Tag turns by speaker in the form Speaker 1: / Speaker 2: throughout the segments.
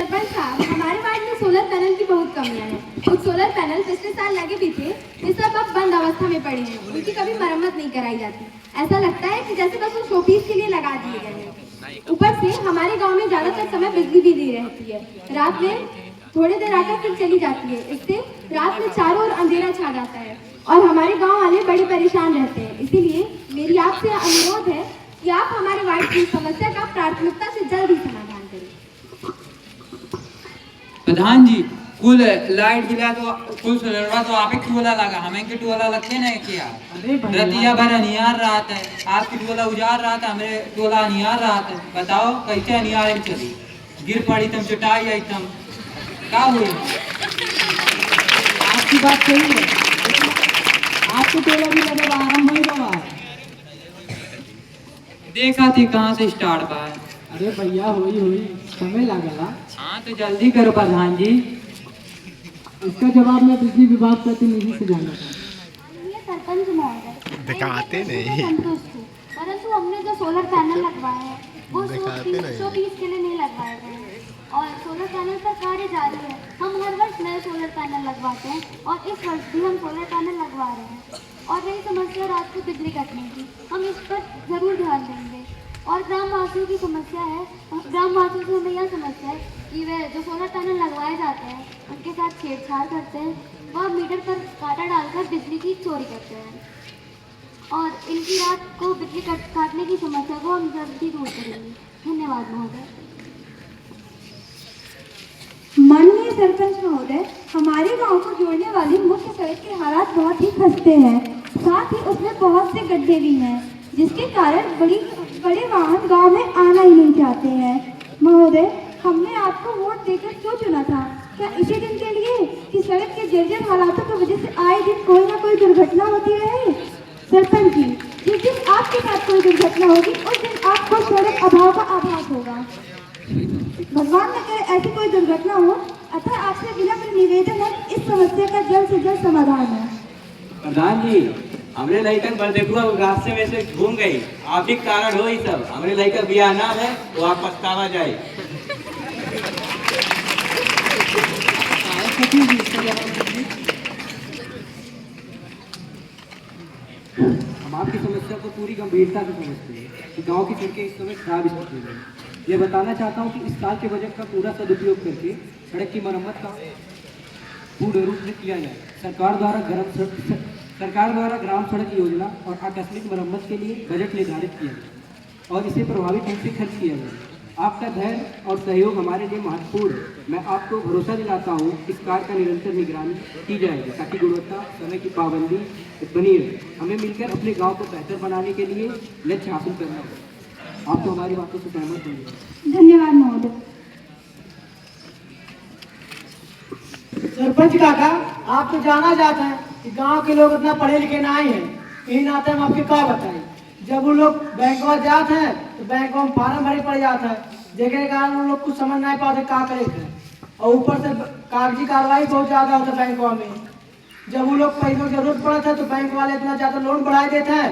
Speaker 1: सरपंच साहब, हमारे वार्ड में सोलर पैनल की बहुत कमियां हैं। कुछ सोलर पैनल पिछले साल लगे भी थे, ये सब अब बंद अवस्था में पड़े हैं। उनकी कभी मरम्मत नहीं कराई जाती। ऐसा लगता है कि जैसे बस वो शोपीस के लिए लगा दिए गए हैं। ऊपर से हमारे गांव में ज्यादातर समय बिजली भी नहीं रहती है। रात में थोड़ी देर आकर फिर चली जाती है। इससे रात में चारों ओर अंधेरा छा जाता है और हमारे गाँव वाले बड़े परेशान रहते हैं। इसीलिए मेरी आपसे अनुरोध है कि आप हमारे वार्ड की समस्या का प्राथमिकता से जल्द ही समाधान करें।
Speaker 2: प्रधान जी, कुल लाइट गिला तो कुल सोलरवा तो आप ही टोला लगा, हमें के टोला लगते नहीं किया। रतिया भर अनियार रात है, आपकी टोला उजाड़ रहा था, हमारे टोला अनियार रात है। बताओ कैसे अनियार चली? गिर पड़ी तुम चटाई आई तुम क्या हुई?
Speaker 3: आपकी बात सही है, आपको टोला भी लगे आराम हो गया।
Speaker 2: देखा थी कहाँ से स्टार्ट पाए।
Speaker 3: अरे भैया हुई समय लगेगा।
Speaker 2: हाँ तो जल्दी करो प्रधान जी।
Speaker 3: इसका जवाब मैं बिजली विभाग प्रतिनिधि से जानना चाहता
Speaker 1: ये सरपंच महोदय,
Speaker 4: दिखाते नहीं।
Speaker 1: संतुष्ट हूँ, परंतु हमने जो सोलर पैनल लगवाए हैं वो शोपीस के लिए नहीं लगवाए गए हैं और सोलर पैनल पर कार्य जारी है। हम हर वर्ष नए सोलर पैनल लगवाते हैं और इस वर्ष भी हम सोलर पैनल लगवा रहे हैं। और रही समस्या रात को बिजली कटने की, हम इस पर जरूर ध्यान देंगे। और ग्रामवासियों की समस्या है, ग्रामवासियों से हमें यह समस्या है कि वे जो सोलर पैनल लगवाए जाते हैं उनके साथ छेड़छाड़ करते हैं, वह मीटर पर कांटा डालकर बिजली की चोरी करते हैं और इनकी रात को बिजली काटने की समस्या को हम जल्दी दूर करेंगे। धन्यवाद महोदय।
Speaker 5: माननीय सरपंच महोदय, हमारे गांव को जोड़ने वाली मुख्य सड़क के हालात बहुत ही खस्ते हैं। साथ ही उसमें बहुत से गड्ढे भी हैं, जिसके कारण बड़े वाहन गांव में आना ही नहीं चाहते हैं। महोदय, हमने आपको वोट देकर क्यों चुना था? क्या इसी दिन के लिए कि सड़क के जर्जर हालातों की वजह से आए दिन कोई ना कोई दुर्घटना होती रहे? सरपंच जी, जिस दिन आपके साथ कोई दुर्घटना होगी उस दिन आपको सड़क अभाव का आभास होगा। भगवान न करे ऐसी कोई दुर्घटना हो। अतः आपसे विनम्र निवेदन है इस समस्या का जल्द से जल्द समाधान हो।
Speaker 6: प्रधान जी, हमरे लड़कन पर देखो रास्ते में से घूम गई, आप ही कारण हो ही सब। हमरे लड़कन बिया ना है तो आप पछतावा जाए।
Speaker 3: हम आपकी समस्या को पूरी गंभीरता से समझते हैं कि गांव की सड़कें इस समय खराब स्थिति में हैं। ये बताना चाहता हूं कि इस साल के बजट का पूरा सदुपयोग करके सड़क की मरम्मत का पूर्ण रूप से किया जाए। सरकार द्वारा ग्राम सड़क योजना और आकस्मिक मरम्मत के लिए बजट निर्धारित किया जाए और इसे प्रभावी ढंग से खर्च किया जाए। आपका धैर्य और सहयोग हमारे लिए महत्वपूर्ण है। मैं आपको भरोसा दिलाता हूँ इस कार्य का निरंतर निगरानी की जाएगी ताकि गुणवत्ता, समय की पाबंदी बनी रहे। हमें मिलकर अपने गांव को बेहतर बनाने के लिए लक्ष्य हासिल करना होगा। आप तो हमारी बातों से सहमत होंगे।
Speaker 5: धन्यवाद महोदय।
Speaker 7: सरपंच काका, आप तो जाना जाते हैं कि गांव के लोग इतना पढ़े लिखे ना ही हैं। यही नाते हम आपके क्या बताएं। जब वो लोग बैंक में जाते हैं तो बैंक में फार्म भरे पड़ जाता है, जेके कारण उन लोग कुछ समझ नहीं पाते क्या करे। और ऊपर से कागजी कार्रवाई बहुत ज़्यादा होता है बैंकों में। जब वो लोग पैसों की जरूरत पड़ता है तो बैंक वाले इतना ज़्यादा लोन बढ़ा देते हैं,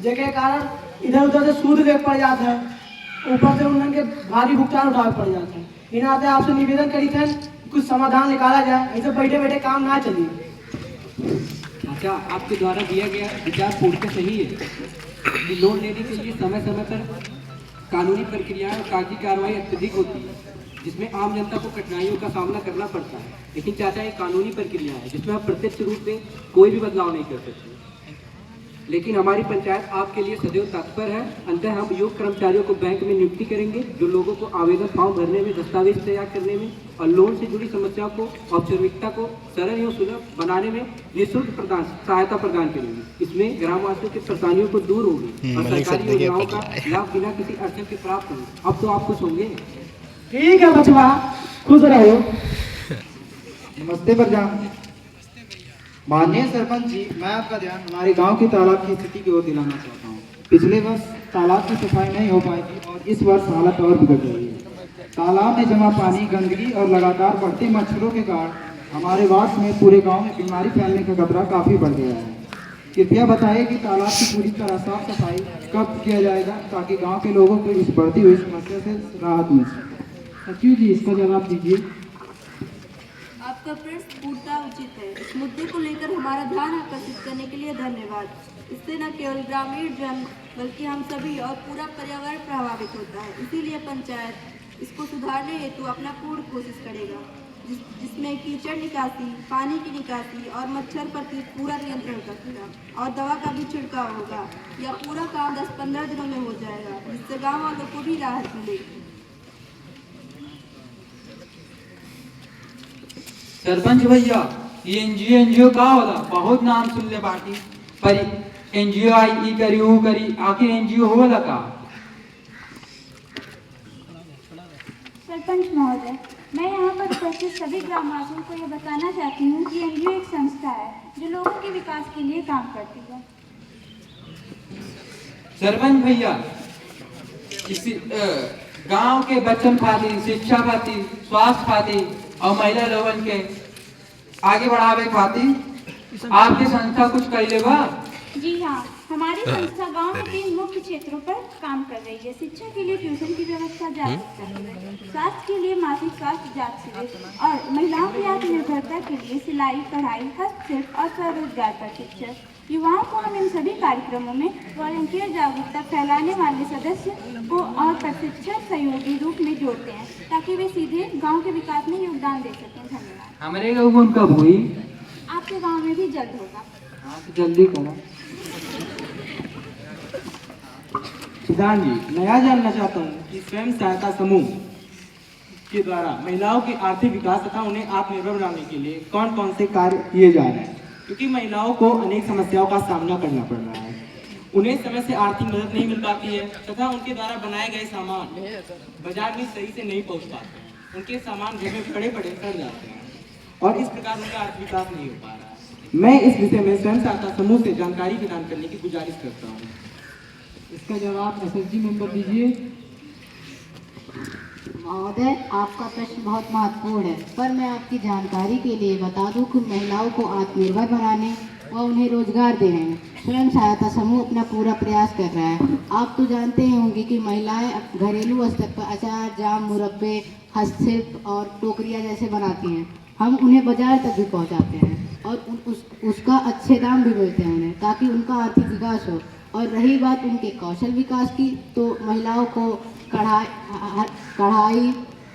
Speaker 7: जेके कारण इधर उधर से सूद लेके पड़ जाता है। ऊपर से उनके भारी भुगतान उठाना पड़ जाता है। इन नाते आपसे निवेदन करी थे कुछ समाधान निकाला जाए, ऐसे बैठे बैठे काम ना चलिए।
Speaker 3: अच्छा, आपके द्वारा दिया गया विचार पूर्ण सही है कि लोन लेने के लिए समय समय पर कानूनी प्रक्रियाएं और कागजी कार्रवाई अत्यधिक होती है, जिसमें आम जनता को कठिनाइयों का सामना करना पड़ता है। लेकिन चाचा, ये कानूनी प्रक्रिया है जिसमें आप प्रत्यक्ष रूप से कोई भी बदलाव नहीं कर सकते। लेकिन हमारी पंचायत आपके लिए सदैव तत्पर है। अंततः हम योग्य कर्मचारियों को बैंक में नियुक्ति करेंगे जो लोगों को आवेदन फॉर्म भरने में, दस्तावेज तैयार करने में और लोन से जुड़ी समस्याओं को औपचारिकता को सरल एवं सुलभ बनाने में निःशुल्क सहायता प्रदान करेंगे। इसमें ग्रामवासियों की परेशानियों को दूर होगी और सरकारी योजनाओं का लाभ बिना किसी अड़चन के प्राप्त होगी। अब तो आप खुश होंगे।
Speaker 7: ठीक है बचवा, खुश रहो।
Speaker 8: नमस्ते प्रधान। माननीय सरपंच जी, मैं आपका ध्यान हमारे गांव की तालाब की स्थिति की ओर दिलाना चाहता हूं। पिछले वर्ष तालाब की सफाई नहीं हो पाई थी और इस वर्ष हालत और बिगड़ रही है। तालाब में जमा पानी, गंदगी और लगातार बढ़ते मच्छरों के कारण हमारे वार्ड में पूरे गांव में बीमारी फैलने का खतरा काफ़ी बढ़ गया है। कृपया बताइए कि तालाब की पूरी तरह साफ सफाई कब किया जाएगा ताकि गाँव के लोगों को इस बढ़ती हुई समस्या से राहत मिल सके।
Speaker 3: सचिव जी, इसका जवाब दीजिए।
Speaker 4: आपका प्रश्न पूर्णतः उचित है। इस मुद्दे को लेकर हमारा ध्यान आकर्षित करने के लिए धन्यवाद। इससे न केवल ग्रामीण जन बल्कि हम सभी और पूरा पर्यावरण प्रभावित होता है। इसीलिए पंचायत इसको सुधारने हेतु अपना पूर्ण कोशिश करेगा, जिसमें कीचड़ निकासी, पानी की निकासी और मच्छर पर पूरा नियंत्रण रखेगा और दवा का भी छिड़काव होगा। यह पूरा काम 10-15 दिनों में हो जाएगा, जिससे गाँव वालों को भी राहत मिलेगी।
Speaker 2: सरपंच भैया, ये एनजीओ का होला? बहुत नाम सुन ले बाटी, पर एनजीओ आई ई करी वो करी, आखिर एनजीओ होला का?
Speaker 5: सरपंच महोदय, मैं यहाँ पर उपस्थित सभी ग्रामवासियों को यह बताना चाहती हूँ कि एनजीओ एक संस्था है जो लोगों के विकास के लिए काम करती है।
Speaker 2: सरपंच भैया, इसी गांव के बच्चन खातिर, शिक्षा खातिर, स्वास्थ्य खातिर और महिला लोगन के आगे बढ़ावे खातिर आपकी संस्था कुछ कैले बा?
Speaker 5: जी हाँ, हमारी संस्था गांव के 3 मुख्य क्षेत्रों पर काम कर रही है। शिक्षा के लिए ट्यूशन की व्यवस्था जारी कर रही है, स्वास्थ्य के लिए मासिक स्वास्थ्य जांच शिविर और महिलाओं की आत्मनिर्भरता के लिए सिलाई, कढ़ाई, हस्तशिल्प और स्वरोजगार प्रशिक्षण। युवाओं को हम इन सभी कार्यक्रमों में वॉलंटियर जागरूकता फैलाने वाले सदस्य को और प्रशिक्षण सहयोगी रूप में जोड़ते हैं ताकि वे सीधे गाँव के विकास में योगदान दे सकें। धन्यवाद।
Speaker 2: हमारे लोगों कब हुई?
Speaker 5: आपके गाँव में भी जल्द होगा।
Speaker 2: हाँ, तो जल्दी करो।
Speaker 3: प्रधान जी, मैं यह जानना चाहता हूँ कि स्वयं सहायता समूह के द्वारा महिलाओं के आर्थिक विकास तथा उन्हें आत्मनिर्भर बनाने के लिए कौन कौन से कार्य किए जा रहे हैं, क्योंकि महिलाओं को अनेक समस्याओं का सामना करना पड़ रहा है। उन्हें समय से आर्थिक मदद नहीं मिल पाती है तथा उनके द्वारा बनाए गए सामान बाजार में सही से नहीं पहुँच पाते। उनके सामान घर में पड़े पड़े सड़ जाते हैं और इस प्रकार उनका आर्थिक विकास नहीं हो पा रहा है। मैं इस विषय में स्वयं सहायता समूह से जानकारी प्रदान करने की गुजारिश करता हूँ। इसका जवाब एसएसजी मेंबर दीजिए।
Speaker 9: महोदय, आपका प्रश्न बहुत महत्वपूर्ण है, पर मैं आपकी जानकारी के लिए बता दूं कि महिलाओं को आत्मनिर्भर बनाने व उन्हें रोजगार देने में स्वयं सहायता समूह अपना पूरा प्रयास कर रहा है। आप तो जानते ही होंगे कि महिलाएं घरेलू स्तर पर अचार, जाम, मुरब्बे, हस्तशिल्प और टोकरियां जैसे बनाती हैं। हम उन्हें बाजार तक भी पहुंचाते हैं और उसका अच्छे दाम भी मिलते हैं उन्हें, ताकि उनका आर्थिक विकास हो। और रही बात उनके कौशल विकास की, तो महिलाओं को कढ़ाई,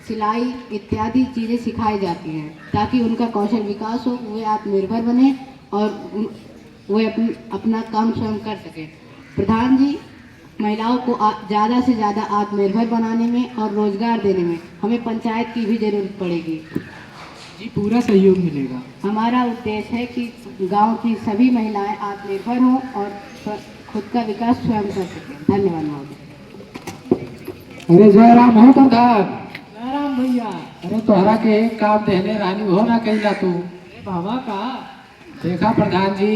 Speaker 9: सिलाई इत्यादि चीज़ें सिखाई जाती हैं ताकि उनका कौशल विकास हो, वे आत्मनिर्भर बने और वे अपना काम स्वयं कर सकें। प्रधान जी, महिलाओं को ज़्यादा से ज़्यादा आत्मनिर्भर बनाने में और रोजगार देने में हमें पंचायत की भी जरूरत पड़ेगी।
Speaker 3: जी, पूरा सहयोग मिलेगा।
Speaker 9: हमारा उद्देश्य है कि गांव की सभी महिलाएं आत्मनिर्भर हों और खुद का विकास स्वयं कर सकें। धन्यवाद महोदय।
Speaker 3: अरे जय राम हो प्रधान। जय राम भैया। अरे तोहरा के एक काम देने रानी हो ना कैला तू। बाबा का देखा प्रधान जी,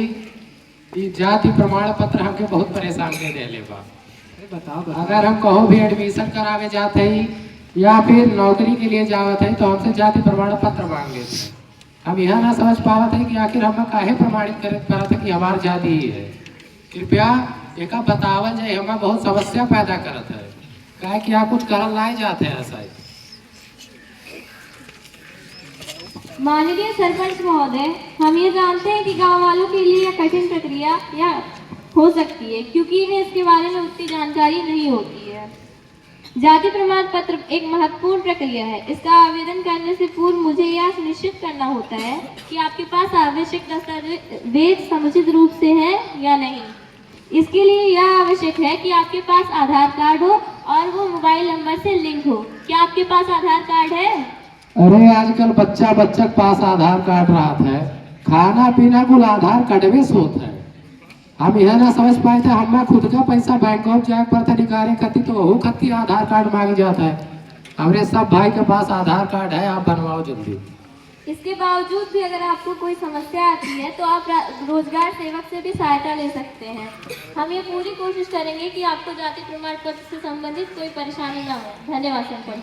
Speaker 3: ये जाति प्रमाण पत्र हमके बहुत परेशान कर दे ले बा। बताओ, अगर हम कहो भी एडमिशन करावे जाते ही या फिर नौकरी के लिए जावत है तो हमसे जाति प्रमाण पत्र मांग लेते हैं। हम यह ना समझ पावत है कि आखिर हम काहे प्रमाणित करत है कि हमारी जाति ही है। कृपया एक बतावल जाए, हमें बहुत समस्या पैदा करत है। काहे कि आप कुछ करल लाए जाते हैं ऐसा।
Speaker 1: माननीय सरपंच महोदय, हम ये जानते हैं कि गांव वालों के लिए यह कठिन प्रक्रिया या हो सकती है क्योंकि इन्हें इसके बारे में उतनी जानकारी नहीं होती है। जाति प्रमाण पत्र एक महत्वपूर्ण प्रक्रिया है। इसका आवेदन करने से पूर्व मुझे यह सुनिश्चित करना होता है कि आपके पास आवश्यक दस्तावेज समुचित रूप से हैं या नहीं। इसके लिए यह आवश्यक है कि आपके पास आधार कार्ड हो और वो मोबाइल नंबर से लिंक हो। क्या आपके पास आधार कार्ड है?
Speaker 3: अरे आजकल बच्चा के पास आधार कार्ड रहा है, खाना पीना कुल आधार कार्ड से होता है। हम यह ना समझ पाए थे, हमें खुद का पैसा बैंक ऑफ जाए पर था निकाले खती तो वो खती आधार कार्ड मांग जाता है। हमारे सब भाई के पास आधार कार्ड है, आप बनवाओ जल्दी।
Speaker 1: इसके बावजूद भी अगर आपको कोई समस्या आती है तो आप रोजगार सेवक से भी सहायता ले सकते हैं। हम ये पूरी कोशिश करेंगे कि आपको जाति प्रमाण पत्र से संबंधित कोई परेशानी ना हो। धन्यवाद सरपंच।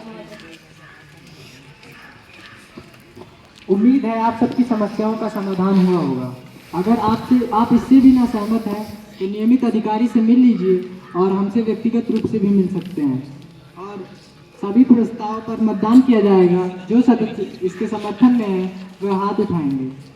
Speaker 3: उम्मीद है आप सबकी समस्याओं का समाधान हुआ होगा। अगर आप इससे भी ना सहमत हैं तो नियमित अधिकारी से मिल लीजिए और हमसे व्यक्तिगत रूप से भी मिल सकते हैं। और
Speaker 10: सभी प्रस्ताव पर मतदान किया जाएगा। जो सदस्य इसके समर्थन में है वह हाथ उठाएंगे।